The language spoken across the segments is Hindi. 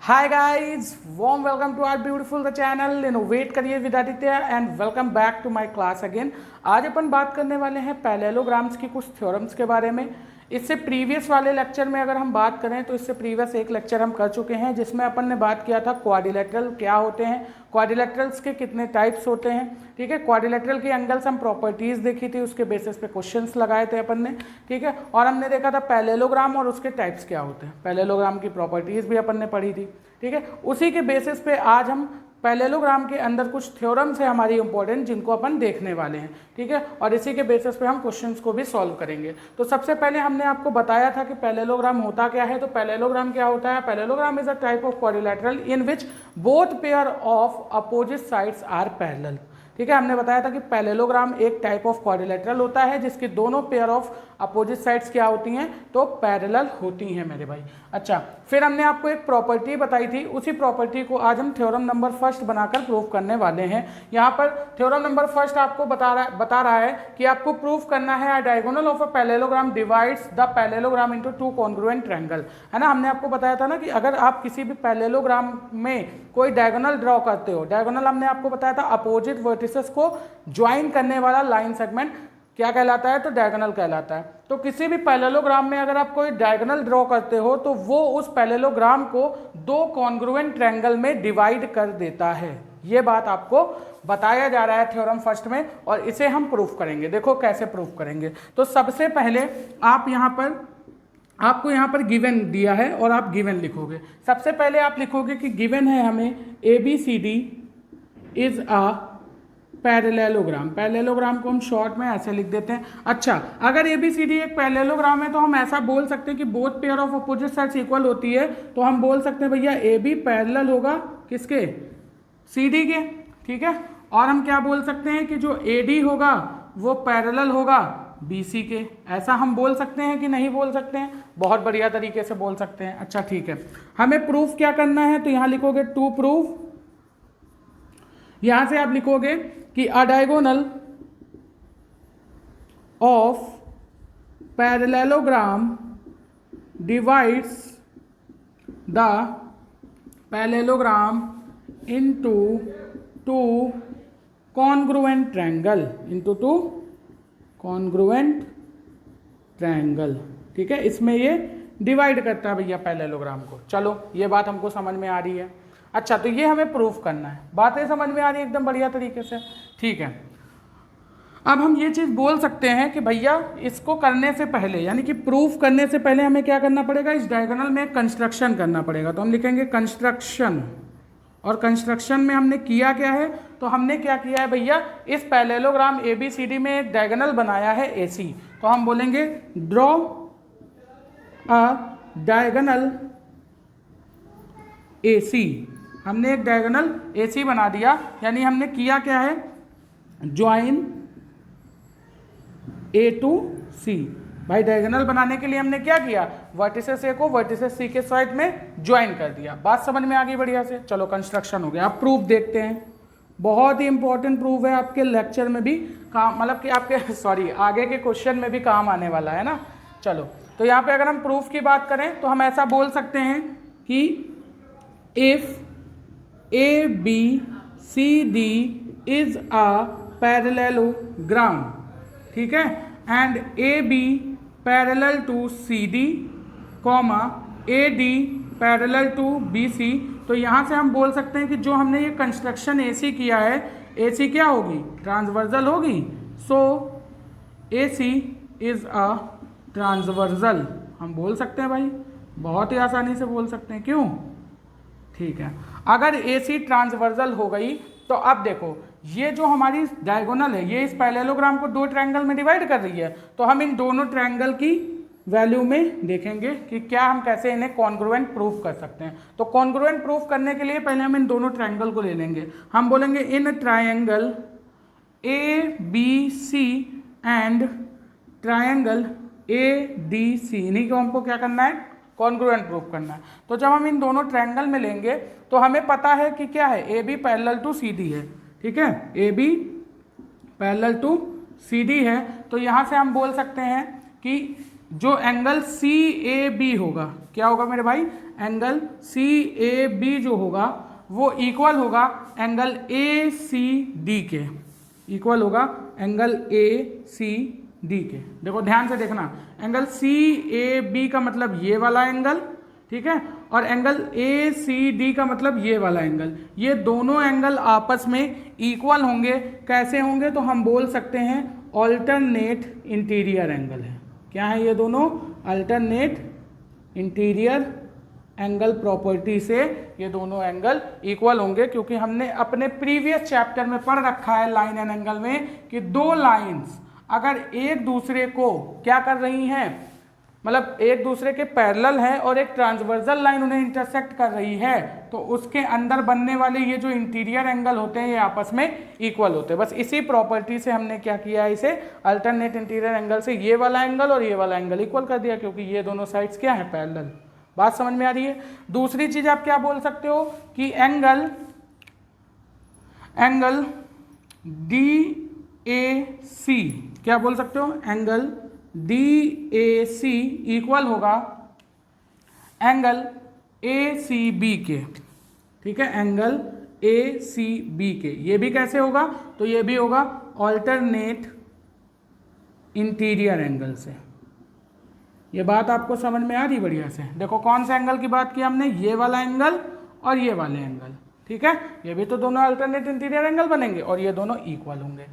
Hi guys, warm welcome to our beautiful the channel Innovate Career with Aditya and welcome back to my class again। आज अपन बात करने वाले हैं पैरेललोग्राम्स की कुछ थ्योरम्स के बारे में। इससे प्रीवियस वाले लेक्चर में अगर हम बात करें तो इससे प्रीवियस एक लेक्चर हम कर चुके हैं जिसमें अपन ने बात किया था क्वाड्रिलेटरल क्या होते हैं, क्वाड्रिलेटरल्स के कितने टाइप्स होते हैं। ठीक है, क्वाड्रिलेटरल की एंगल्स हम प्रॉपर्टीज़ देखी थी, उसके बेसिस पे क्वेश्चंस लगाए थे अपन ने। ठीक है, और हमने देखा था पैरेललोग्राम और उसके टाइप्स क्या होते हैं, पैरेललोग्राम की प्रॉपर्टीज़ भी अपन ने पढ़ी थी। ठीक है, उसी के बेसिस पे आज हम पैरेललोग्राम के अंदर कुछ थ्योरम्स है हमारी इंपॉर्टेंट जिनको अपन देखने वाले हैं। ठीक है, और इसी के बेसिस पे हम क्वेश्चंस को भी सॉल्व करेंगे। तो सबसे पहले हमने आपको बताया था कि पैरेललोग्राम होता क्या है। तो पैरेललोग्राम क्या होता है? Parallelogram is a type of quadrilateral in which both pair of opposite sides are parallel. ठीक है, हमने बताया था कि पैरेललोग्राम एक टाइप ऑफ क्वाड्रिलेटरल होता है जिसकी दोनों पेयर ऑफ अपोजिट साइड्स क्या होती हैं, तो पैरेलल होती हैं मेरे भाई। अच्छा, फिर हमने आपको एक प्रॉपर्टी बताई थी, उसी प्रॉपर्टी को आज हम थ्योरम नंबर फर्स्ट बनाकर प्रूव करने वाले हैं। यहाँ पर थ्योरम नंबर फर्स्ट आपको बता रहा है कि आपको प्रूव करना है अ diagonal of a parallelogram divides the parallelogram into two congruent triangle. है ना, हमने आपको बताया था ना कि अगर आप किसी भी पैरेललोग्राम में कोई डायगोनल ड्रॉ करते हो, डायगोनल हमने आपको बताया था अपोजिट वर्टिसेस को ज्वाइन करने वाला लाइन सेगमेंट क्या कहलाता है, तो डायगोनल कहलाता है। तो किसी भी पैरेललोग्राम में अगर आप कोई डायगोनल ड्रॉ करते हो तो वो उस पैरेललोग्राम को दो कॉन्ग्रुएंट ट्रायंगल में डिवाइड कर देता है। ये बात आपको बताया जा रहा है थ्योरम फर्स्ट में और इसे हम प्रूफ करेंगे। देखो कैसे प्रूफ करेंगे। तो सबसे पहले आपको यहाँ पर गिवन दिया है और आप गिवन लिखोगे। सबसे पहले आप लिखोगे कि गिवन है हमें ABCD is a parallelogram. Parallelogram को हम शॉर्ट में ऐसे लिख देते हैं। अच्छा, अगर ABCD एक पैरेललोग्राम है तो हम ऐसा बोल सकते हैं कि both pair of opposite sides equal होती है, तो हम बोल सकते हैं भैया AB पैरेलल होगा किसके, CD के। ठीक है, और हम क्या बोल सकते हैं कि जो AD होगा वो पैरेलल होगा BC के। ऐसा हम बोल सकते हैं कि नहीं बोल सकते हैं? बहुत बढ़िया तरीके से बोल सकते हैं। अच्छा ठीक है, हमें प्रूफ क्या करना है, तो यहाँ लिखोगे टू प्रूफ, यहां से आप लिखोगे कि अ diagonal of parallelogram divides the parallelogram into two congruent triangle, into two congruent triangle. ठीक है, इसमें ये डिवाइड करता है भैया पैरेललोग्राम को। चलो, ये बात हमको समझ में आ रही है। अच्छा, तो ये हमें प्रूफ करना है, बातें समझ में आ रही है एकदम बढ़िया तरीके से। ठीक है, अब हम ये चीज़ बोल सकते हैं कि भैया इसको करने से पहले, यानी कि प्रूफ करने से पहले हमें क्या करना पड़ेगा, इस डायगोनल में कंस्ट्रक्शन करना पड़ेगा। तो हम लिखेंगे कंस्ट्रक्शन, और कंस्ट्रक्शन में हमने किया क्या है, तो हमने क्या किया है भैया, इस पैरेललोग्राम ABCD में एक डायगोनल बनाया है AC। तो हम बोलेंगे ड्रॉ अ डायगोनल AC। हमने एक डायगोनल AC बना दिया, यानी हमने किया क्या है, ज्वाइन A to C। भाई डायगोनल बनाने के लिए हमने क्या किया, वर्टिसेस A को वर्टिसेस C के साइड में ज्वाइन कर दिया। बात समझ में आ गई बढ़िया से। चलो, कंस्ट्रक्शन हो गया। अब प्रूफ देखते हैं, बहुत ही इंपॉर्टेंट प्रूफ है, आपके लेक्चर में भी काम, मतलब कि आपके आगे के क्वेश्चन में भी काम आने वाला है ना। चलो, तो यहाँ पे अगर हम प्रूफ की बात करें तो हम ऐसा बोल सकते हैं कि if ABCD is a parallelogram, ठीक है, and AB parallel to CD, AD parallel to BC, तो यहाँ से हम बोल सकते हैं कि जो हमने ये कंस्ट्रक्शन AC किया है, AC क्या होगी, ट्रांसवर्सल होगी। सो AC is a ट्रांसवर्सल, हम बोल सकते हैं भाई, बहुत ही आसानी से बोल सकते हैं। क्यों? ठीक है, अगर AC ट्रांसवर्सल हो गई तो अब देखो, ये जो हमारी डायगोनल है ये इस पैरेललोग्राम को दो ट्रायंगल में डिवाइड कर रही है, तो हम इन दोनों ट्रायंगल की वैल्यू में देखेंगे कि क्या हम कैसे इन्हें कॉन्ग्रुएंट प्रूफ कर सकते हैं। तो कॉन्ग्रुएंट प्रूफ करने के लिए पहले हम इन दोनों ट्रायंगल को ले लेंगे। हम बोलेंगे in triangle ABC and triangle ADC, इन्हीं को हमको क्या करना है, कॉन्ग्रुएंट प्रूफ करना है। तो जब हम इन दोनों ट्रायंगल में लेंगे तो हमें पता है कि क्या है, AB पैरेलल टू CD है। ठीक है, AB पैरेलल टू CD है। तो यहाँ से हम बोल सकते हैं कि जो एंगल सी ए बी होगा, क्या होगा मेरे भाई, एंगल सी ए बी जो होगा वो इक्वल होगा एंगल ए सी डी के, इक्वल होगा एंगल ए सी डी के। देखो ध्यान से देखना, एंगल सी ए बी का मतलब ये वाला एंगल, ठीक है, और एंगल ए सी डी का मतलब ये वाला एंगल, ये दोनों एंगल आपस में इक्वल होंगे। कैसे होंगे, तो हम बोल सकते हैं ऑल्टरनेट इंटीरियर एंगल है। क्या है ये दोनों, अल्टरनेट इंटीरियर एंगल प्रॉपर्टी से ये दोनों एंगल इक्वल होंगे, क्योंकि हमने अपने प्रीवियस चैप्टर में पढ़ रखा है लाइन एंड एंगल में कि दो लाइंस अगर एक दूसरे को क्या कर रही हैं, मतलब एक दूसरे के पैरेलल है और एक ट्रांसवर्सल लाइन उन्हें इंटरसेक्ट कर रही है, तो उसके अंदर बनने वाले ये जो इंटीरियर एंगल होते हैं ये आपस में इक्वल होते हैं। बस इसी प्रॉपर्टी से हमने क्या किया है, इसे अल्टरनेट इंटीरियर एंगल से ये वाला एंगल और ये वाला एंगल इक्वल कर दिया, क्योंकि ये दोनों साइड्स क्या है, पैरेलल। बात समझ में आ रही है। दूसरी चीज आप क्या बोल सकते हो कि एंगल डी ए सी, क्या बोल सकते हो, angle D A C equal होगा एंगल ए सी बी के, ठीक है, एंगल ए सी बी के। ये भी कैसे होगा, तो ये भी होगा ऑल्टरनेट इंटीरियर एंगल से। ये बात आपको समझ में आ रही बढ़िया से। देखो कौन से एंगल की बात की हमने, ये वाला एंगल और ये वाले एंगल, ठीक है, ये भी तो दोनों अल्टरनेट इंटीरियर एंगल बनेंगे और ये दोनों इक्वल होंगे।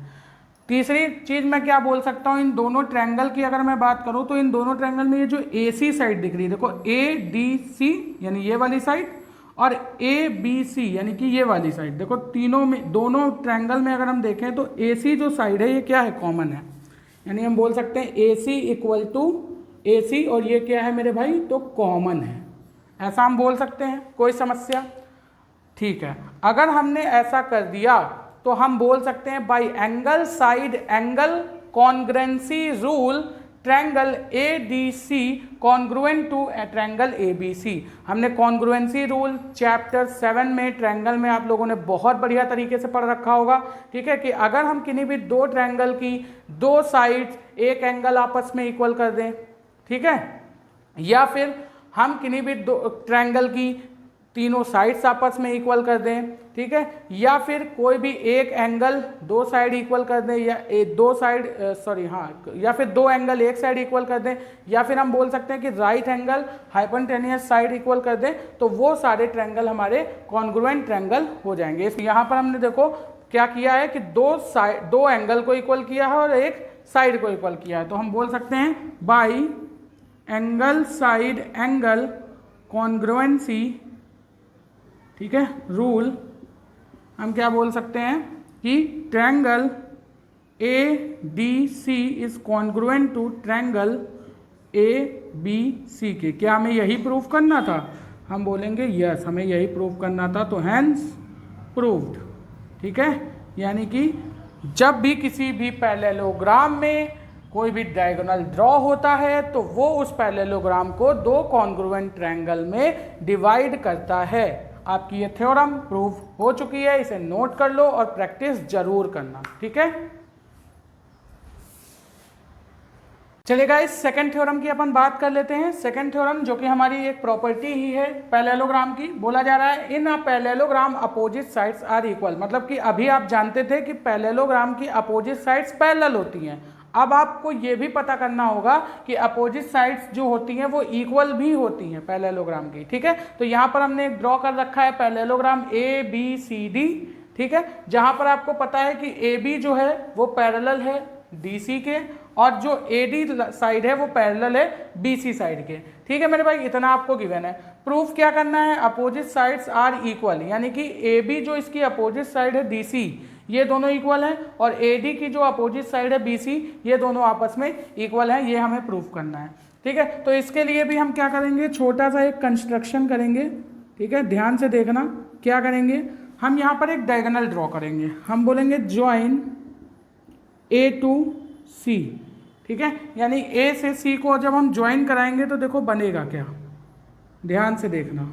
तीसरी चीज मैं क्या बोल सकता हूँ, इन दोनों ट्रायंगल की अगर मैं बात करूँ तो इन दोनों ट्रायंगल में ये जो ए सी साइड दिख रही है, देखो ए डी सी यानी ये वाली साइड और ए बी सी यानी कि ये वाली साइड, देखो तीनों में, दोनों ट्रायंगल में अगर हम देखें तो ए सी जो साइड है ये क्या है, कॉमन है, यानी हम बोल सकते हैं ए सी इक्वल टू ए सी, और ये क्या है मेरे भाई, तो कॉमन है, ऐसा हम बोल सकते हैं। कोई समस्या, ठीक है। अगर हमने ऐसा कर दिया तो हम बोल सकते हैं by angle side angle congruency rule triangle A D C congruent to triangle A B C. हमने कॉन्ग्रुएंसी रूल चैप्टर 7 में ट्रायंगल में आप लोगों ने बहुत बढ़िया तरीके से पढ़ रखा होगा, ठीक है, कि अगर हम किन्हीं भी दो ट्रायंगल की दो साइड्स एक एंगल आपस में इक्वल कर दें, ठीक है, या फिर हम किन्हीं भी दो ट्रायंगल की तीनों साइड्स आपस में इक्वल कर दें, ठीक है, या फिर कोई भी एक एंगल दो साइड इक्वल कर दें, या दो साइड या फिर दो एंगल एक साइड इक्वल कर दें, या फिर हम बोल सकते हैं कि right angle hypotenuse side equal कर दें, तो वो सारे ट्रायंगल हमारे कॉन्ग्रुएंट ट्रायंगल हो जाएंगे। यहाँ पर हमने देखो क्या किया है कि दो एंगल को इक्वल किया है और एक साइड को इक्वल किया है, तो हम बोल सकते हैं by angle side angle congruency, ठीक है, रूल, हम क्या बोल सकते हैं कि triangle A D C is congruent to triangle A B C के। क्या हमें यही प्रूफ करना था, हम बोलेंगे यस, हमें यही प्रूफ करना था, तो हैंस प्रूव्ड, ठीक है। यानी कि जब भी किसी भी पैरेललोग्राम में कोई भी डायगोनल ड्रॉ होता है तो वो उस पैरेललोग्राम को दो कॉन्ग्रुएंट ट्रायंगल में डिवाइड करता है। आपकी ये थ्योरम प्रूव हो चुकी है, इसे नोट कर लो और प्रैक्टिस जरूर करना, ठीक है। चलिए गाइस, सेकंड थ्योरम की अपन बात कर लेते हैं। सेकंड थ्योरम जो कि हमारी एक प्रॉपर्टी ही है पैरेललोग्राम की, बोला जा रहा है in a parallelogram opposite sides are equal. मतलब कि अभी आप जानते थे कि पैरेललोग्राम की अपोजिट साइड्स पैरेलल होती हैं, अब आपको ये भी पता करना होगा कि अपोजिट साइड्स जो होती हैं वो इक्वल भी होती हैं पैरेललोग्राम की, ठीक है। तो यहाँ पर हमने एक ड्रॉ कर रखा है parallelogram A B C D, ठीक है, जहाँ पर आपको पता है कि ए बी जो है वो पैरेलल है डी सी के, और जो ए डी साइड है वो पैरेलल है बी सी साइड के, ठीक है मेरे भाई, इतना आपको गिवन है। प्रूफ क्या करना है, अपोजिट साइड्स आर इक्वल, यानी कि ए बी जो इसकी अपोजिट साइड है डी सी, ये दोनों इक्वल हैं, और ए डी की जो अपोजिट साइड है बी सी, ये दोनों आपस में इक्वल हैं, ये हमें प्रूफ करना है, ठीक है। तो इसके लिए भी हम क्या करेंगे, छोटा सा एक कंस्ट्रक्शन करेंगे, ठीक है, ध्यान से देखना। क्या करेंगे, हम यहाँ पर एक डायगोनल ड्रॉ करेंगे, हम बोलेंगे ज्वाइन ए टू सी, ठीक है, यानी ए से सी को जब हम ज्वाइन कराएंगे तो देखो बनेगा क्या, ध्यान से देखना,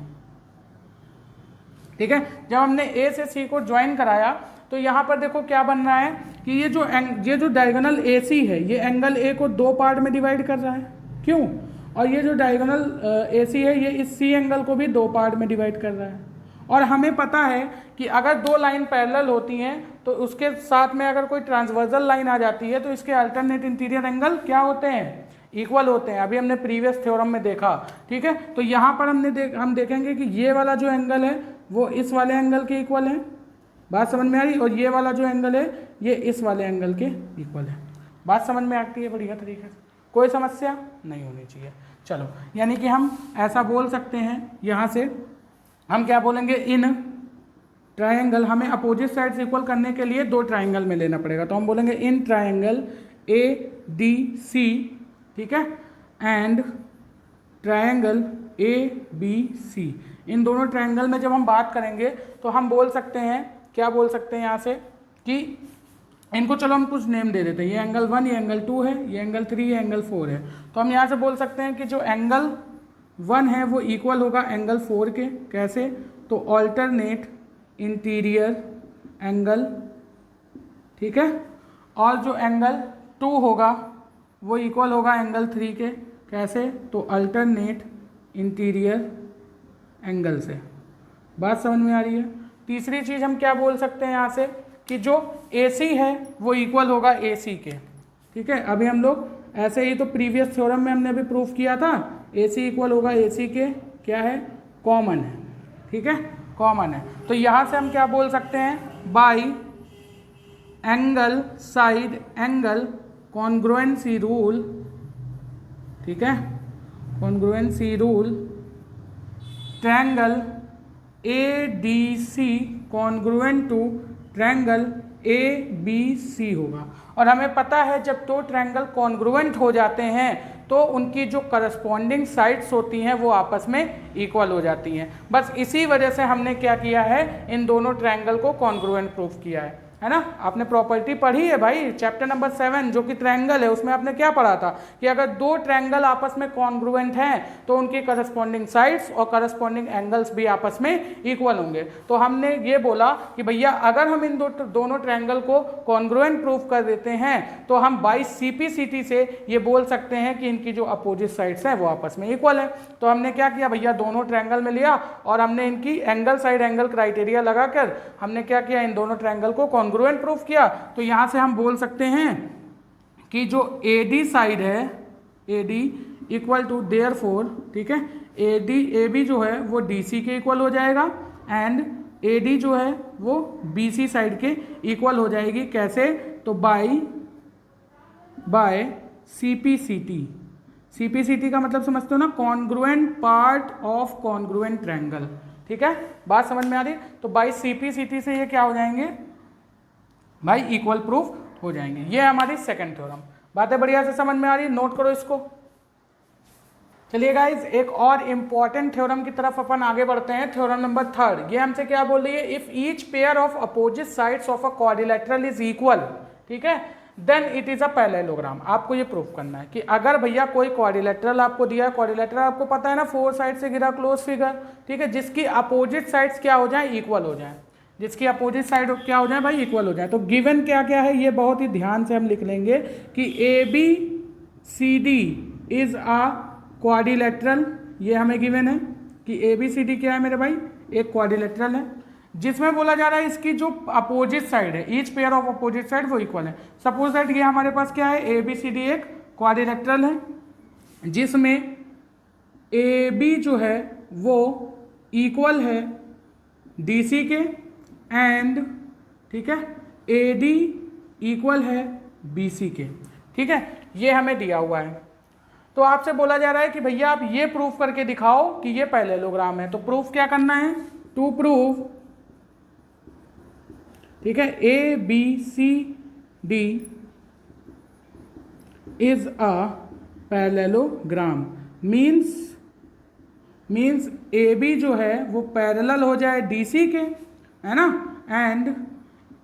ठीक है। जब हमने ए से सी को ज्वाइन कराया तो यहाँ पर देखो क्या बन रहा है कि ये जो डायगोनल ए सी है ये एंगल ए को दो पार्ट में डिवाइड कर रहा है, क्यों? और ये जो डायगोनल AC है ये इस C एंगल को भी दो पार्ट में डिवाइड कर रहा है। और हमें पता है कि अगर दो लाइन पैरेलल होती हैं तो उसके साथ में अगर कोई ट्रांसवर्सल लाइन आ जाती है तो इसके अल्टरनेट इंटीरियर एंगल क्या होते हैं? इक्वल होते हैं। अभी हमने प्रीवियस थ्योरम में देखा, ठीक है। तो यहाँ पर हम देखेंगे कि ये वाला जो एंगल है वो इस वाले एंगल के इक्वल है, बात समझ में आ रही? और ये वाला जो एंगल है ये इस वाले एंगल के इक्वल है। बात समझ में आती है बढ़िया तरीके से, कोई समस्या नहीं होनी चाहिए। चलो, यानी कि हम ऐसा बोल सकते हैं, यहाँ से हम क्या बोलेंगे, इन ट्रायंगल, हमें अपोजिट साइड्स इक्वल करने के लिए दो ट्रायंगल में लेना पड़ेगा, तो हम बोलेंगे इन ट्रायंगल ADC, ठीक है, एंड ट्रायंगल ABC। इन दोनों ट्रायंगल में जब हम बात करेंगे तो हम बोल सकते हैं, क्या बोल सकते हैं यहाँ से, कि इनको चलो हम कुछ नेम दे देते हैं। ये एंगल 1, ये एंगल 2 है, ये एंगल 3, ये एंगल 4 है। तो हम यहाँ से बोल सकते हैं कि जो एंगल 1 है वो इक्वल होगा एंगल 4 के। कैसे? तो ऑल्टरनेट इंटीरियर एंगल, ठीक है। और जो एंगल 2 होगा वो इक्वल होगा एंगल 3 के। कैसे? तो अल्टरनेट इंटीरियर एंगल से। बात समझ में आ रही है? तीसरी चीज़ हम क्या बोल सकते हैं यहाँ से, कि जो AC है वो इक्वल होगा AC के, ठीक है। अभी हम लोग ऐसे ही तो प्रीवियस थ्योरम में हमने अभी प्रूफ किया था, AC इक्वल होगा AC के, क्या है, कॉमन है, ठीक है, कॉमन है। तो यहाँ से हम क्या बोल सकते हैं, by angle side angle congruency rule, ठीक है, congruency rule, triangle ADC congruent to triangle ABC होगा। और हमें पता है जब दो ट्रायंगल कॉन्ग्रुएंट हो जाते हैं तो उनकी जो करस्पॉन्डिंग साइड्स होती हैं वो आपस में इक्वल हो जाती हैं। बस इसी वजह से हमने क्या किया है, इन दोनों ट्रायंगल को कॉन्ग्रुएंट प्रूफ किया है ना। आपने प्रॉपर्टी पढ़ी है भाई, चैप्टर नंबर 7 जो कि ट्रायंगल है, उसमें आपने क्या पढ़ा था कि अगर दो ट्रायंगल आपस में कॉन्ग्रुएंट हैं तो उनकी करस्पॉन्डिंग साइड्स और करस्पॉन्डिंग एंगल्स भी आपस में इक्वल होंगे। तो हमने ये बोला कि भैया अगर हम इन दोनों ट्रायंगल को कॉन्ग्रुएंट प्रूफ कर देते हैं तो हम बाई CPCT से ये बोल सकते हैं कि इनकी जो अपोजिट साइड्स हैं वो आपस में इक्वल है। तो हमने क्या किया भैया, दोनों ट्रायंगल में लिया और हमने इनकी एंगल साइड एंगल क्राइटेरिया लगाकर हमने क्या किया, इन दोनों ट्रायंगल को कॉन्ग्रुएंट प्रूफ किया। तो यहां से हम बोल सकते हैं कि जो AD साइड है, AD इक्वल टू देयरफॉर, ठीक है, AB जो है वो DC के इक्वल हो जाएगा एंड AD जो है वो BC साइड के इक्वल हो जाएगी। कैसे? तो बाय CPCT का मतलब समझते हो ना, congruent part of congruent triangle, ठीक है, बात समझ में आ रही? तो बाय CPCT से ये क्या हो जाएंगे भाई, इक्वल प्रूफ हो जाएंगे। ये हमारी सेकंड थ्योरम। बातें बढ़िया से समझ में आ रही है, नोट करो इसको। चलिए गाइज, एक और इंपॉर्टेंट थ्योरम की तरफ अपन आगे बढ़ते हैं, थ्योरम नंबर 3। ये हमसे क्या बोल रही है, if each pair of opposite sides of a quadrilateral is equal, ठीक है, then it is a parallelogram. आपको ये प्रूफ करना है कि अगर भैया कोई क्वाड्रिलेटरल आपको दिया है, क्वाड्रिलेटरल आपको पता है ना 4 साइड से घिरा क्लोज फिगर, ठीक है, जिसकी अपोजिट साइड्स क्या हो जाए, इक्वल हो जाए, जिसकी अपोजिट साइड क्या हो जाए भाई, इक्वल हो जाए। तो गिवन क्या क्या है ये बहुत ही ध्यान से हम लिख लेंगे कि ABCD इज आ क्वाड्रिलेटरल, ये हमें गिवन है कि ABCD क्या है मेरे भाई, एक क्वाड्रिलेटरल है जिसमें बोला जा रहा है इसकी जो अपोजिट साइड है, each pair of opposite side वो इक्वल है। सपोज दैट ये हमारे पास क्या है, ABCD एक क्वाड्रिलेटरल है जिसमें AB जो है वो इक्वल है DC के एंड, ठीक है, AD इक्वल है BC के, ठीक है, ये हमें दिया हुआ है। तो आपसे बोला जा रहा है कि भैया आप ये प्रूफ करके दिखाओ कि ये पैरेललोग्राम है। तो प्रूफ क्या करना है, टू प्रूव, ठीक है, ABCD is a parallelogram means AB जो है वो पैरेलल हो जाए DC के, है ना, एंड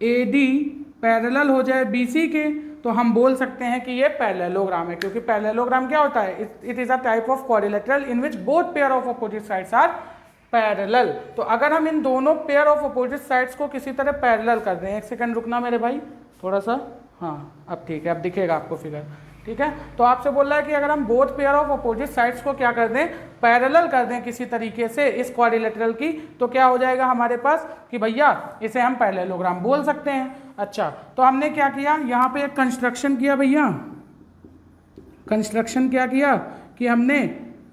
AD पैरेलल हो जाए BC के, तो हम बोल सकते हैं कि ये पैरेललोग्राम है। क्योंकि पैरेललोग्राम क्या होता है, it is a type of quadrilateral in which both pair of opposite sides are parallel. तो अगर हम इन दोनों पेयर ऑफ अपोजिट साइड्स को किसी तरह पैरेलल कर दें, एक सेकंड रुकना मेरे भाई थोड़ा सा, हाँ अब ठीक है, अब दिखेगा आपको फिगर, ठीक है। तो आपसे बोल रहा है कि अगर हम both pair of opposite sides को क्या कर दें, पैरेलल कर दें किसी तरीके से इस क्वाड्रिलेटरल की, तो क्या हो जाएगा हमारे पास कि भैया इसे हम पैरेललोग्राम बोल सकते हैं। अच्छा, तो हमने क्या किया, यहाँ पे एक कंस्ट्रक्शन किया भैया, कंस्ट्रक्शन क्या किया कि हमने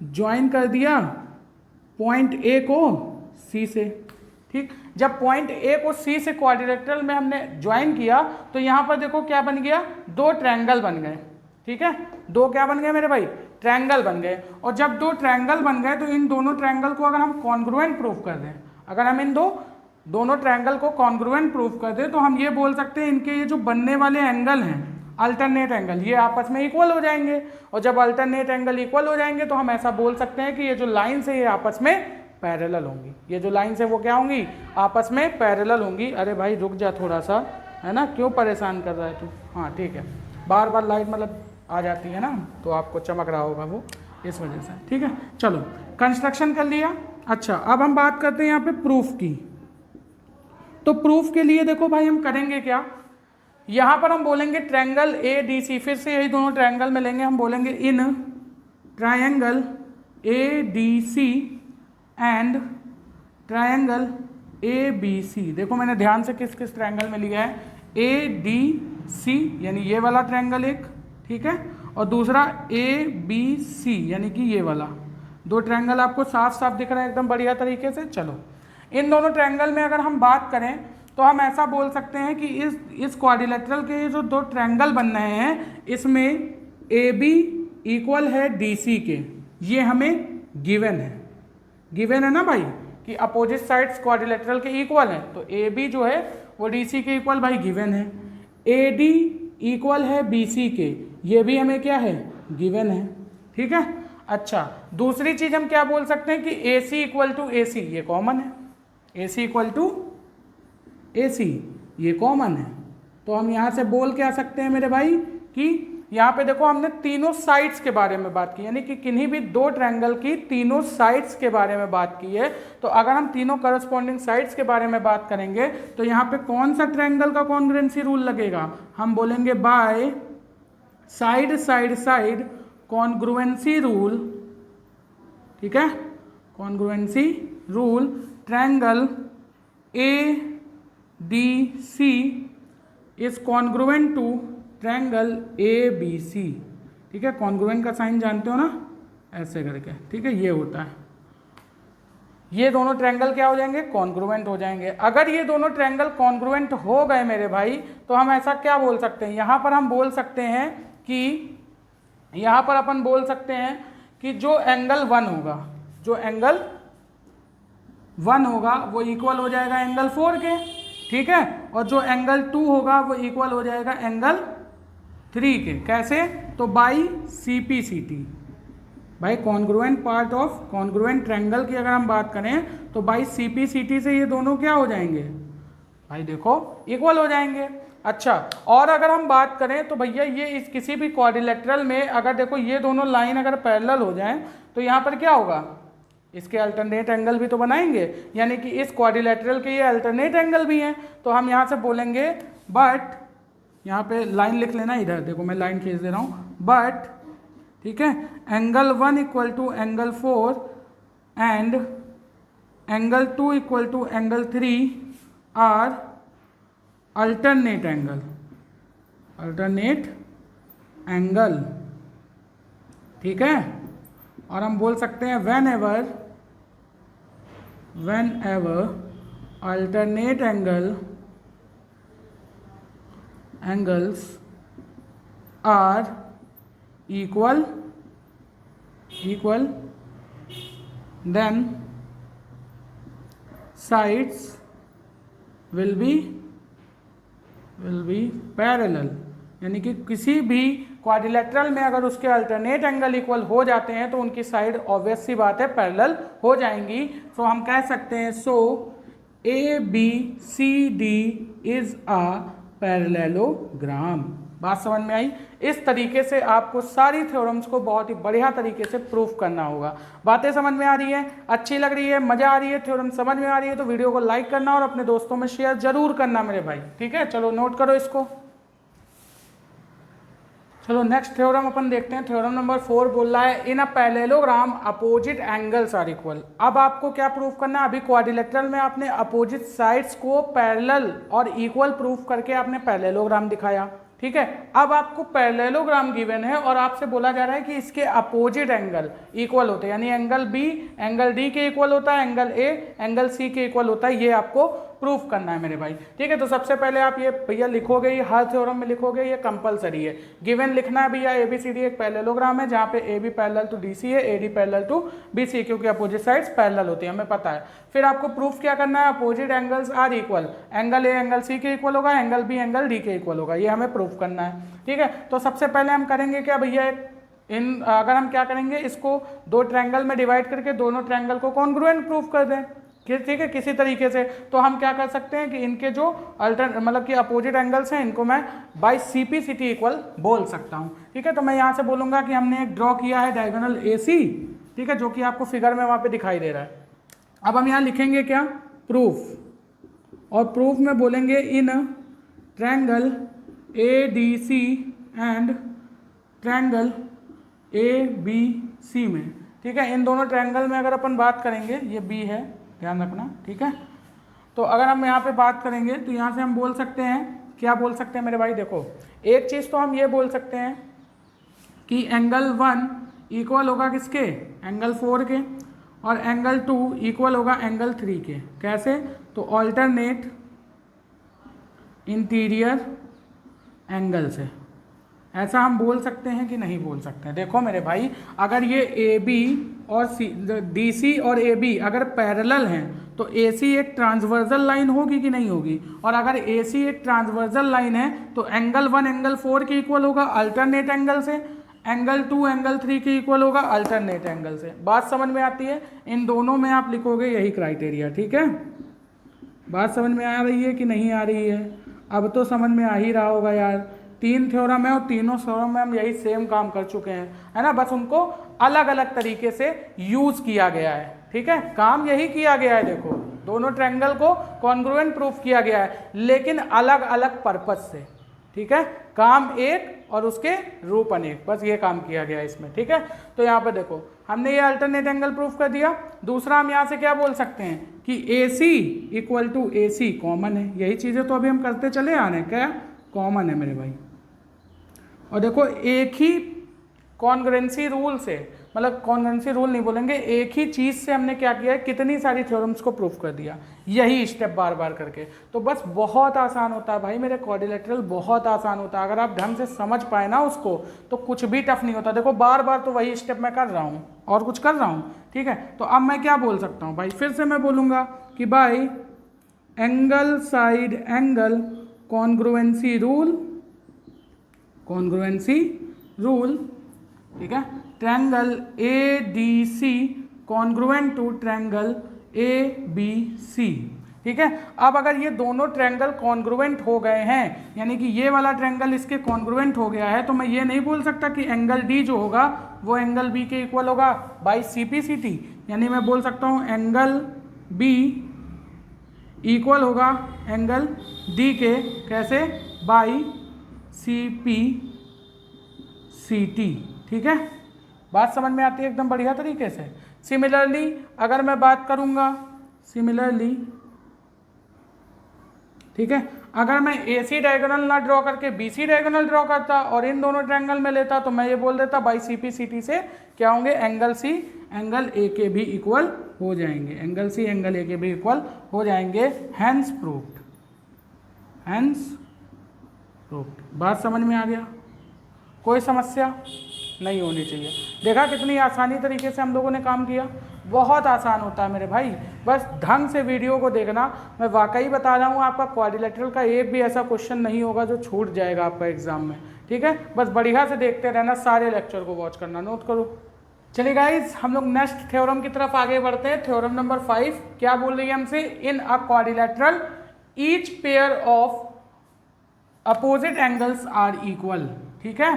ज्वाइन कर दिया पॉइंट ए को सी से। ठीक, जब पॉइंट ए को सी से क्वाड्रिलेटरल में हमने ज्वाइन किया तो यहाँ पर देखो क्या बन गया, दो ट्रायंगल बन गए। ठीक है, दो क्या बन गए मेरे भाई, ट्रायंगल बन गए। और जब दो ट्रायंगल बन गए तो इन दोनों ट्रायंगल को अगर हम कॉन्ग्रुएंट प्रूफ कर दें, अगर हम इन दोनों ट्रायंगल को कॉन्ग्रुएंट प्रूफ कर दें तो हम ये बोल सकते हैं इनके ये जो बनने वाले एंगल हैं, अल्टरनेट एंगल, ये आपस में इक्वल हो जाएंगे। और जब अल्टरनेट एंगल इक्वल हो जाएंगे तो हम ऐसा बोल सकते हैं कि ये जो लाइन्स है ये आपस में पैरेलल होंगी। ये जो लाइन्स है वो क्या होंगी, आपस में पैरेलल होंगी। अरे भाई रुक जा थोड़ा सा, है ना, क्यों परेशान कर रहा है तू। हाँ ठीक है, बार बार लाइट मतलब आ जाती है ना, तो आपको चमक रहा होगा वो, इस वजह से। ठीक है, चलो कंस्ट्रक्शन कर लिया। अच्छा, अब हम बात करते हैं यहाँ पे प्रूफ की। तो प्रूफ के लिए देखो भाई हम करेंगे क्या, यहाँ पर हम बोलेंगे ट्रायंगल ए डी सी, फिर से यही दोनों ट्रायंगल में लेंगे, हम बोलेंगे in triangle A D C and triangle A B C. देखो मैंने ध्यान से किस किस ट्रायंगल में लिया है, ए डी सी यानी ये वाला ट्रायंगल एक, ठीक है, और दूसरा ए बी सी यानी कि ये वाला। दो ट्रायंगल आपको साफ साफ दिख रहे हैं एकदम बढ़िया तरीके से। चलो, इन दोनों ट्रायंगल में अगर हम बात करें तो हम ऐसा बोल सकते हैं कि इस क्वाड्रिलेटरल के जो दो ट्रायंगल बन रहे हैं इसमें ए बी इक्वल है डी सी के, ये हमें गिवन है। गिवन है ना भाई कि अपोजिट साइड्स क्वाड्रिलेटरल के इक्वल हैं, तो ए बी जो है वो डी सी के इक्वल भाई गिवन है। ए डी इक्वल है बी सी के, ये भी हमें क्या है, गिवन है। ठीक है, अच्छा दूसरी चीज हम क्या बोल सकते हैं कि A C equal to A सी, ये कॉमन है। ए सी इक्वल टू ए सी ये कॉमन है, तो हम यहाँ से बोल क्या सकते हैं मेरे भाई कि यहाँ पे देखो हमने तीनों साइड्स के बारे में बात की, यानी कि किन्हीं भी दो ट्रायंगल की तीनों साइड्स के बारे में बात की है। तो अगर हम तीनों करस्पॉन्डिंग साइड्स के बारे में बात करेंगे तो यहाँ पे कौन सा ट्रायंगल का कॉन्ग्रुएंसी रूल लगेगा, हम बोलेंगे by side side side congruency rule. ठीक है, congruency rule triangle A D C is congruent to triangle A B C. ठीक है, कॉन्ग्रुएंट का साइन जानते हो ना, ऐसे करके। ठीक है, ये होता है, ये दोनों ट्रायंगल क्या हो जाएंगे, कॉन्ग्रुएंट हो जाएंगे। अगर ये दोनों ट्रायंगल कॉन्ग्रुएंट हो गए मेरे भाई तो हम ऐसा क्या बोल सकते हैं, यहाँ पर हम बोल सकते हैं कि यहाँ पर अपन बोल सकते हैं कि जो एंगल 1 होगा, जो एंगल 1 होगा वो इक्वल हो जाएगा एंगल 4 के। ठीक है, और जो एंगल 2 होगा वो इक्वल हो जाएगा एंगल 3 के। कैसे, तो by C P C T, भाई congruent part of congruent triangle की अगर हम बात करें तो by C P C T से ये दोनों क्या हो जाएंगे भाई, देखो इक्वल हो जाएंगे। अच्छा, और अगर हम बात करें तो भैया ये इस किसी भी क्वाड्रिलेटरल में अगर देखो ये दोनों लाइन अगर पैरेलल हो जाएं तो यहाँ पर क्या होगा, इसके अल्टरनेट एंगल भी तो बनाएंगे, यानी कि इस क्वाड्रिलेटरल के ये अल्टरनेट एंगल भी हैं। तो हम यहाँ से बोलेंगे बट, यहाँ पे लाइन लिख लेना, इधर देखो मैं लाइन खींच दे रहा हूँ, बट ठीक है, angle 1 equal to angle 4 and angle 2 equal to angle 3 are alternate angle, alternate angle. ठीक है, और हम बोल सकते हैं whenever alternate angles are equal then sides will be parallel, यानी कि किसी भी क्वाड्रिलेटरल में अगर उसके अल्टरनेट एंगल इक्वल हो जाते हैं तो उनकी साइड ऑब्वियस सी बात है पैरेलल हो जाएंगी। सो हम कह सकते हैं so A B C D is a parallelogram. बात समझ में आई? इस तरीके से आपको सारी थ्योरम्स को बहुत ही बढ़िया तरीके से प्रूफ करना होगा। बातें समझ में आ रही है, अच्छी लग रही है, मजा आ रही है, थ्योरम समझ में आ रही है तो वीडियो को लाइक करना और अपने दोस्तों में शेयर जरूर करना मेरे भाई। ठीक है, चलो नोट करो इसको। चलो नेक्स्ट थ्योरम अपन देखते हैं। थ्योरम नंबर 4 बोल रहा है in a parallelogram opposite angles are equal. अब आपको क्या प्रूफ करना है, अभी क्वाड्रिलेटरल में आपने अपोजिट साइड्स को पैरेलल और इक्वल प्रूफ करके आपने पैरेललोग्राम दिखाया, ठीक है। अब आपको पैरेललोग्राम गिवन है और आपसे बोला जा रहा है कि इसके अपोजिट एंगल इक्वल होते हैं, यानी एंगल बी एंगल डी के इक्वल होता है, एंगल ए एंगल सी के इक्वल होता है। ये आपको प्रूफ करना है मेरे भाई, ठीक है। तो सबसे पहले आप ये भैया लिखोगे, ये हर थ्योरम में लिखोगे, ये कंपलसरी है। गिवन लिखना है भैया एबीसीडी एक पैरेललोग्राम है जहाँ पे A B parallel to D C है, A D parallel to B C, क्योंकि अपोजिट साइड्स पैरेलल होती है, हमें पता है। फिर आपको प्रूफ क्या करना है, opposite angles are equal, angle A angle C के इक्वल होगा, एंगल बी एंगल डी के इक्वल होगा, ये हमें प्रूफ करना है, ठीक है। तो सबसे पहले हम करेंगे क्या भैया, अगर हम क्या करेंगे, इसको दो ट्रायंगल में डिवाइड करके दोनों ट्रायंगल को कॉन्ग्रुएंट प्रूफ कर दें, ठीक है, किसी तरीके से। तो हम क्या कर सकते हैं कि इनके जो मतलब कि अपोजिट एंगल्स हैं इनको मैं by C P C T equal बोल सकता हूँ, ठीक है। तो मैं यहाँ से बोलूँगा कि हमने एक ड्रॉ किया है डायगोनल ए सी, ठीक है, जो कि आपको फिगर में वहाँ पे दिखाई दे रहा है। अब हम यहाँ लिखेंगे क्या, प्रूफ, और प्रूफ में बोलेंगे in triangle A D C and triangle A B C में, ठीक है। इन दोनों ट्रायंगल में अगर अपन बात करेंगे, ये बी है, ध्यान रखना, ठीक है। तो अगर हम यहाँ पे बात करेंगे तो यहाँ से हम बोल सकते हैं, क्या बोल सकते हैं मेरे भाई, देखो एक चीज़ तो हम ये बोल सकते हैं कि एंगल 1 इक्वल होगा किसके, एंगल 4 के, और एंगल 2 इक्वल होगा एंगल 3 के। कैसे, तो ऑल्टरनेट इंटीरियर एंगल से, ऐसा हम बोल सकते हैं कि नहीं बोल सकते हैं। देखो मेरे भाई, अगर ये ए बी और सी, डी सी और ए बी अगर पैरेलल हैं तो ए सी एक ट्रांसवर्जल लाइन होगी कि नहीं होगी, और अगर ए सी एक ट्रांसवर्जल लाइन है तो एंगल 1 एंगल 4 के इक्वल होगा अल्टरनेट एंगल से, एंगल 2 एंगल 3 के इक्वल होगा अल्टरनेट एंगल से। बात समझ में आती है, इन दोनों में आप लिखोगे यही क्राइटेरिया, ठीक है। बात समझ में आ रही है कि नहीं आ रही है, अब तो समझ में आ ही रहा होगा यार। 3 थ्योरम है और तीनों थ्योरम में हम यही सेम काम कर चुके हैं, है ना, बस उनको अलग अलग तरीके से यूज किया गया है, ठीक है। काम यही किया गया है, देखो दोनों ट्रायंगल को कॉन्ग्रुएंट प्रूफ किया गया है, लेकिन अलग अलग पर्पज से, ठीक है। काम एक और उसके रूप अनेक, बस ये काम किया गया है इसमें, ठीक है। तो यहाँ पर देखो हमने ये अल्टरनेट एंगल प्रूफ कर दिया। दूसरा हम यहाँ से क्या बोल सकते हैं कि A C equal to A C common है, यही चीज़ें तो अभी हम करते चले आ रहे हैं, क्या कॉमन है मेरे भाई। और देखो एक ही कॉन्ग्रुएंसी रूल से, मतलब कॉन्ग्रुएंसी रूल नहीं बोलेंगे, एक ही चीज़ से हमने क्या किया है, कितनी सारी थ्योरम्स को प्रूफ कर दिया, यही स्टेप बार बार करके। तो बस बहुत आसान होता है भाई मेरे, क्वाड्रिलेटरल बहुत आसान होता है, अगर आप ढंग से समझ पाए ना उसको तो कुछ भी टफ नहीं होता। देखो बार बार तो वही स्टेप मैं कर रहा हूँ और कुछ कर रहा हूँ, ठीक है। तो अब मैं क्या बोल सकता हूँ भाई, फिर से मैं बोलूँगा कि भाई angle side angle congruency rule, congruency rule, ठीक है। Triangle A D C congruent to triangle A B C, ठीक है। अब अगर ये दोनों ट्रायंगल कॉन्ग्रुएंट हो गए हैं, यानी कि ये वाला ट्रायंगल इसके कॉन्ग्रुएंट हो गया है, तो मैं ये नहीं बोल सकता कि एंगल डी जो होगा वो एंगल बी के इक्वल होगा by C P C T, यानी मैं बोल सकता हूँ एंगल बी इक्वल होगा एंगल डी के, कैसे, by C P C T, ठीक है। बात समझ में आती है एकदम बढ़िया तरीके से। सिमिलरली अगर मैं बात करूंगा, सिमिलरली, ठीक है, अगर मैं ए सी डायगोनल ना ड्रॉ करके बी सी डायगोनल ड्रॉ करता और इन दोनों ट्रायंगल में लेता, तो मैं ये बोल देता by C P C T से क्या होंगे, एंगल सी एंगल ए के भी इक्वल हो जाएंगे, एंगल सी एंगल ए के भी इक्वल हो जाएंगे, हैंस प्रूव्ड, हैंस प्रूव्ड। बात समझ में आ गया, कोई समस्या नहीं होनी चाहिए। देखा कितनी आसानी तरीके से हम लोगों ने काम किया, बहुत आसान होता है मेरे भाई, बस ढंग से वीडियो को देखना। मैं वाकई बता रहा हूँ, आपका क्वाड्रिलेटरल का एक भी ऐसा क्वेश्चन नहीं होगा जो छूट जाएगा आपका एग्जाम में, ठीक है। बस बढ़िया से देखते रहना, सारे लेक्चर को वॉच करना, नोट करो। चलिए गाइज, हम लोग नेक्स्ट थ्योरम की तरफ आगे बढ़ते हैं। थ्योरम नंबर 5 क्या बोल रही है हमसे, in a quadrilateral each pair of opposite angles are equal, ठीक है,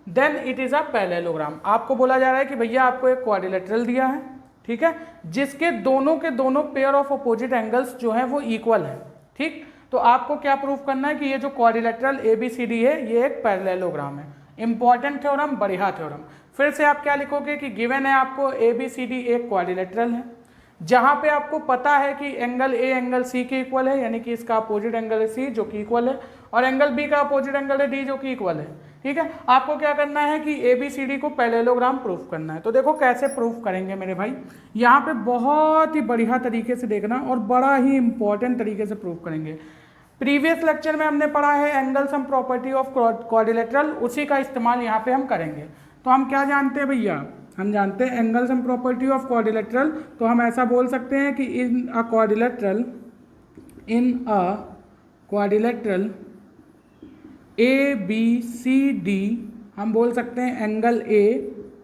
then it is a parallelogram. आपको बोला जा रहा है कि भैया आपको एक क्वाड्रिलेटरल दिया है, ठीक है, जिसके दोनों के दोनों पेयर ऑफ अपोजिट एंगल्स जो है वो इक्वल है, ठीक। तो आपको क्या प्रूफ करना है कि ये जो quadrilateral A B C D है ये एक पैरेललोग्राम है। इंपॉर्टेंट थ्योरम, बढ़िया थ्योरम। फिर से आप क्या लिखोगे कि गिवन है आपको ABCD एक क्वाड्रिलेटरल है, जहां पे आपको पता है कि एंगल A एंगल C के इक्वल है, यानी कि इसका अपोजिट एंगल है C जो कि इक्वल है, और एंगल B का अपोजिट एंगल है D जो कि इक्वल है। ठीक है, आपको क्या करना है कि ABCD को पैरेललोग्राम प्रूफ करना है। तो देखो कैसे प्रूफ करेंगे मेरे भाई, यहाँ पे बहुत ही बढ़िया तरीके से देखना और बड़ा ही इंपॉर्टेंट तरीके से प्रूफ करेंगे। प्रीवियस लेक्चर में हमने पढ़ा है angle sum property of quadrilateral, उसी का इस्तेमाल यहाँ पे हम करेंगे। तो हम क्या जानते हैं भैया, हम जानते हैं angle sum property of quadrilateral, तो हम ऐसा बोल सकते हैं कि इन अ क्वाड्रिलेटरल ABCD हम बोल सकते हैं angle A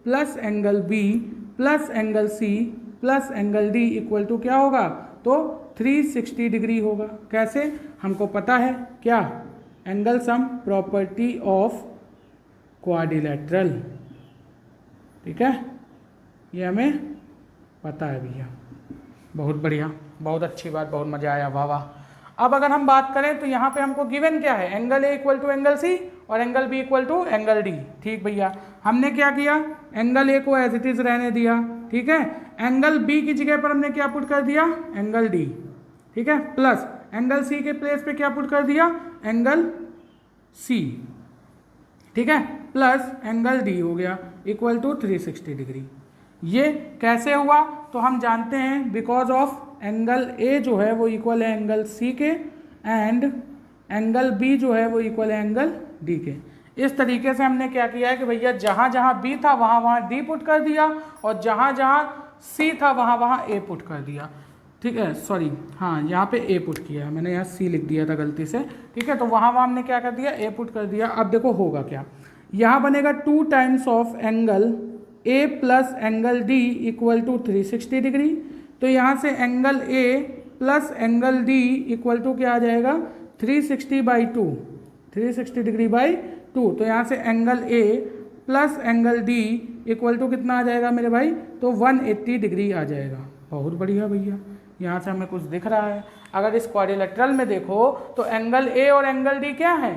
plus angle B plus angle C plus angle D equal to क्या होगा, तो 360 डिग्री होगा। कैसे, हमको पता है क्या, angle sum property of quadrilateral. ठीक है, ये हमें पता है भैया, बहुत बढ़िया, बहुत अच्छी बात, बहुत मज़ा आया, वाह वाह। अब अगर हम बात करें तो यहाँ पे हमको गिवन क्या है, angle A equal to angle C और angle B equal to angle D। ठीक भैया, हमने क्या किया, एंगल A को एज इट इज रहने दिया। ठीक है, एंगल B की जगह पर हमने क्या पुट कर दिया, एंगल D। ठीक है, प्लस एंगल C के प्लेस पे क्या पुट कर दिया, एंगल C। ठीक है, प्लस एंगल D हो गया इक्वल टू 360 डिग्री। ये कैसे हुआ, तो हम जानते हैं बिकॉज ऑफ एंगल A जो है वो इक्वल है एंगल C के, एंड एंगल B जो है वो इक्वल है एंगल D के। इस तरीके से हमने क्या किया है कि भैया जहाँ जहाँ B था वहाँ वहाँ D पुट कर दिया, और जहाँ जहाँ C था वहाँ वहाँ A पुट कर दिया। ठीक है, सॉरी, हाँ यहाँ पे A पुट किया है मैंने, यहाँ C लिख दिया था गलती से। ठीक है, तो वहाँ वहाँ हमने क्या कर दिया, A पुट कर दिया। अब देखो होगा क्या, यहाँ बनेगा 2 times of angle A plus angle D equal to 360 degree. तो यहाँ से angle A plus angle D equal to क्या आ जाएगा, 360/2, 360 डिग्री बाई 2। तो यहाँ से angle A plus angle D equal to कितना आ जाएगा मेरे भाई, तो 180 डिग्री आ जाएगा। बहुत बढ़िया भैया, यहाँ से हमें कुछ दिख रहा है। अगर इस क्वाड्रिलेटरल में देखो तो एंगल A और एंगल D क्या है,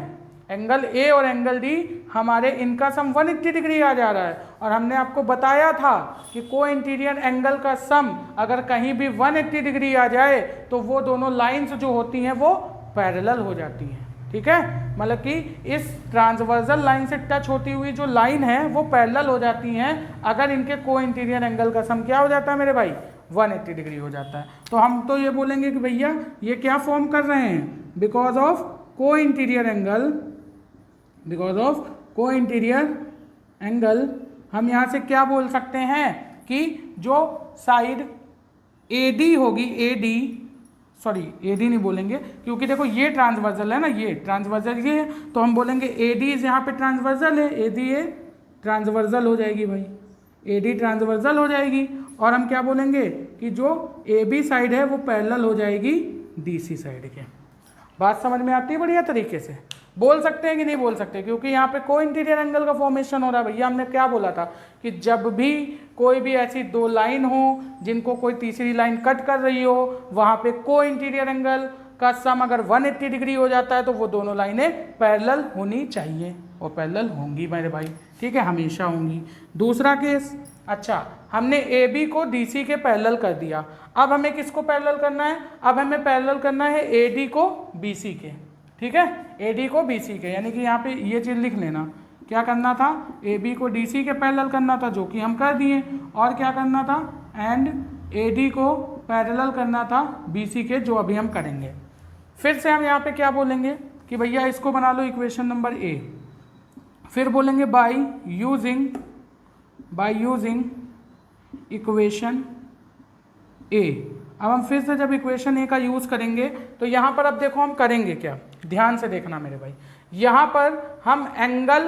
एंगल A और एंगल D हमारे इनका सम 180 डिग्री आ जा रहा है। और हमने आपको बताया था कि को इंटीरियर एंगल का सम अगर कहीं भी 180 डिग्री आ जाए तो वो दोनों लाइंस जो होती हैं वो पैरेलल हो जाती हैं। ठीक है, मतलब कि इस ट्रांसवर्सल लाइन से टच होती हुई जो लाइन है वो पैरेलल हो जाती हैं अगर इनके को इंटीरियर एंगल का सम क्या हो जाता है मेरे भाई, 180 डिग्री हो जाता है। तो हम तो ये बोलेंगे कि भैया ये क्या फॉर्म कर रहे हैं, बिकॉज ऑफ को इंटीरियर एंगल, बिकॉज ऑफ को इंटीरियर एंगल हम यहाँ से क्या बोल सकते हैं कि जो साइड AD होगी, AD नहीं बोलेंगे क्योंकि देखो ये ट्रांसवर्सल है ना, ये ट्रांसवर्सल ये है, तो हम बोलेंगे AD यहाँ पे ट्रांसवर्सल है, AD ये ट्रांसवर्सल हो जाएगी भाई, AD ट्रांसवर्सल हो जाएगी। और हम क्या बोलेंगे कि जो AB साइड है वो पैरेलल हो जाएगी DC साइड के। बात समझ में आती है बढ़िया तरीके से, बोल सकते हैं कि नहीं बोल सकते, क्योंकि यहाँ पे को इंटीरियर एंगल का फॉर्मेशन हो रहा है। भैया हमने क्या बोला था कि जब भी कोई भी ऐसी दो लाइन हो जिनको कोई तीसरी लाइन कट कर रही हो, वहाँ पे को इंटीरियर एंगल का सम अगर 180 डिग्री हो जाता है तो वो दोनों लाइनें पैरेलल होनी चाहिए, और पैरेलल होंगी मेरे भाई। ठीक है, हमेशा होंगी। दूसरा केस, अच्छा हमने AB को DC के पैरेलल कर दिया, अब हमें किसको पैरेलल करना है, अब हमें पैरेलल करना है AD को BC के। ठीक है, AD को BC के, यानी कि यहाँ पे ये चीज़ लिख लेना, क्या करना था, AB को DC के पैरेलल करना था जो कि हम कर दिए, और क्या करना था, एंड AD को पैरेलल करना था BC के, जो अभी हम करेंगे। फिर से हम यहाँ पे क्या बोलेंगे कि भैया इसको बना लो इक्वेशन नंबर A, फिर बोलेंगे बाय यूजिंग इक्वेशन A। अब हम फिर से जब इक्वेशन A का यूज़ करेंगे तो यहाँ पर अब देखो हम करेंगे क्या, ध्यान से देखना मेरे भाई, यहाँ पर हम एंगल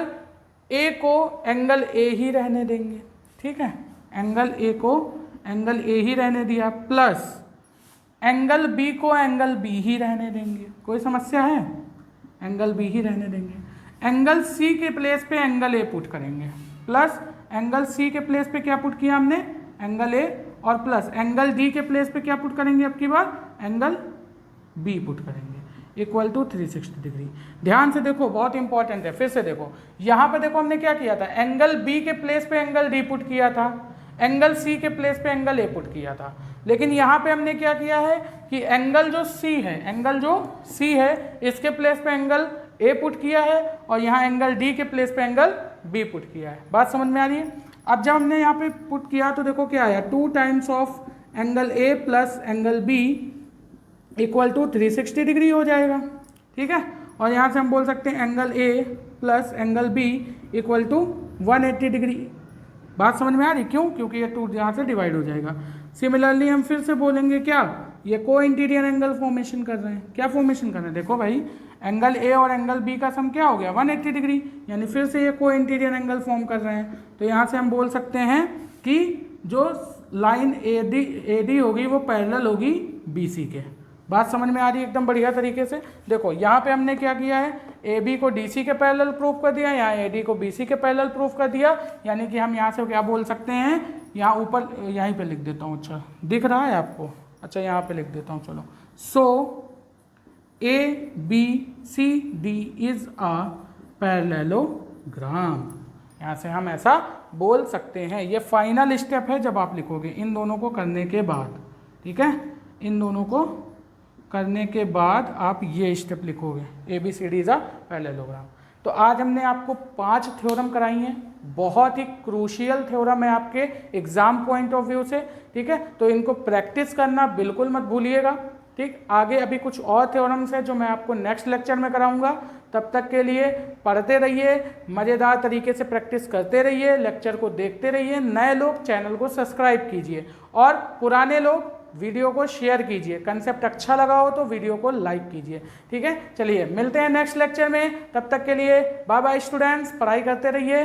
A को एंगल A ही रहने देंगे। ठीक है, एंगल A को एंगल A ही रहने दिया, प्लस एंगल B को एंगल B ही रहने देंगे। कोई समस्या है, एंगल B ही रहने देंगे। एंगल C के प्लेस पे एंगल A पुट करेंगे, प्लस एंगल C के प्लेस पे क्या पुट किया हमने, एंगल A, और प्लस एंगल D के प्लेस पे क्या पुट करेंगे, अब की बार एंगल B पुट करेंगे। Equal to 360 degree. ध्यान से देखो, बहुत इंपॉर्टेंट है। फिर से देखो, यहाँ पे देखो हमने क्या किया था, एंगल बी के प्लेस पे एंगल डी पुट किया था, एंगल सी के प्लेस पे एंगल ए पुट किया था। लेकिन यहाँ पे हमने क्या किया है कि एंगल जो सी है, एंगल जो सी है इसके प्लेस पे एंगल ए पुट किया है और यहाँ एंगल डी के प्लेस पे एंगल बी पुट किया है। बात समझ में आ रही है? अब जब हमने यहाँ पे पुट किया तो देखो क्या आया, 2 times of angle A plus angle B equal to 360 degree हो जाएगा। ठीक है, और यहाँ से हम बोल सकते हैं angle A plus angle B equal to 180 degree. बात समझ में आ रही? क्यों? क्योंकि ये 2 यहाँ से डिवाइड हो जाएगा। सिमिलरली हम फिर से बोलेंगे क्या, ये को इंटीरियर एंगल फॉर्मेशन कर रहे हैं। क्या फॉर्मेशन कर रहे हैं? देखो भाई, एंगल ए और एंगल बी का सम क्या हो गया, 180 डिग्री, यानी फिर से ये को इंटीरियर एंगल फॉर्म कर रहे हैं। तो यहाँ से हम बोल सकते हैं कि जो लाइन ए डी होगी वो पैरेलल होगी बी सी के। बात समझ में आ रही है एकदम बढ़िया तरीके से? देखो यहाँ पे हमने क्या किया है, ए बी को डी सी के पैरेलल प्रूफ कर दिया, यहाँ ए डी को बी सी के पैरेलल प्रूफ कर दिया। यानी कि हम यहाँ से क्या बोल सकते हैं, यहाँ ऊपर यहीं पे लिख देता हूँ, अच्छा दिख रहा है आपको, अच्छा यहाँ पे लिख देता हूँ, चलो। So A B C D is a parallelogram, यहाँ से हम ऐसा बोल सकते हैं। ये फाइनल स्टेप है जब आप लिखोगे इन दोनों को करने के बाद। ठीक है, इन दोनों को करने के बाद आप ये स्टेप लिखोगे, A B C D is a parallelogram. तो आज हमने आपको 5 थ्योरम कराई हैं, बहुत ही क्रूशियल थ्योरम है आपके एग्जाम पॉइंट ऑफ व्यू से। ठीक है, तो इनको प्रैक्टिस करना बिल्कुल मत भूलिएगा। ठीक, आगे अभी कुछ और थ्योरम्स हैं जो मैं आपको नेक्स्ट लेक्चर में कराऊंगा। तब तक के लिए पढ़ते रहिए, मज़ेदार तरीके से प्रैक्टिस करते रहिए, लेक्चर को देखते रहिए। नए लोग चैनल को सब्सक्राइब कीजिए और पुराने लोग वीडियो को शेयर कीजिए। कंसेप्ट अच्छा लगा हो तो वीडियो को लाइक कीजिए। ठीक है, चलिए मिलते हैं नेक्स्ट लेक्चर में। तब तक के लिए बाय बाय स्टूडेंट्स, पढ़ाई करते रहिए।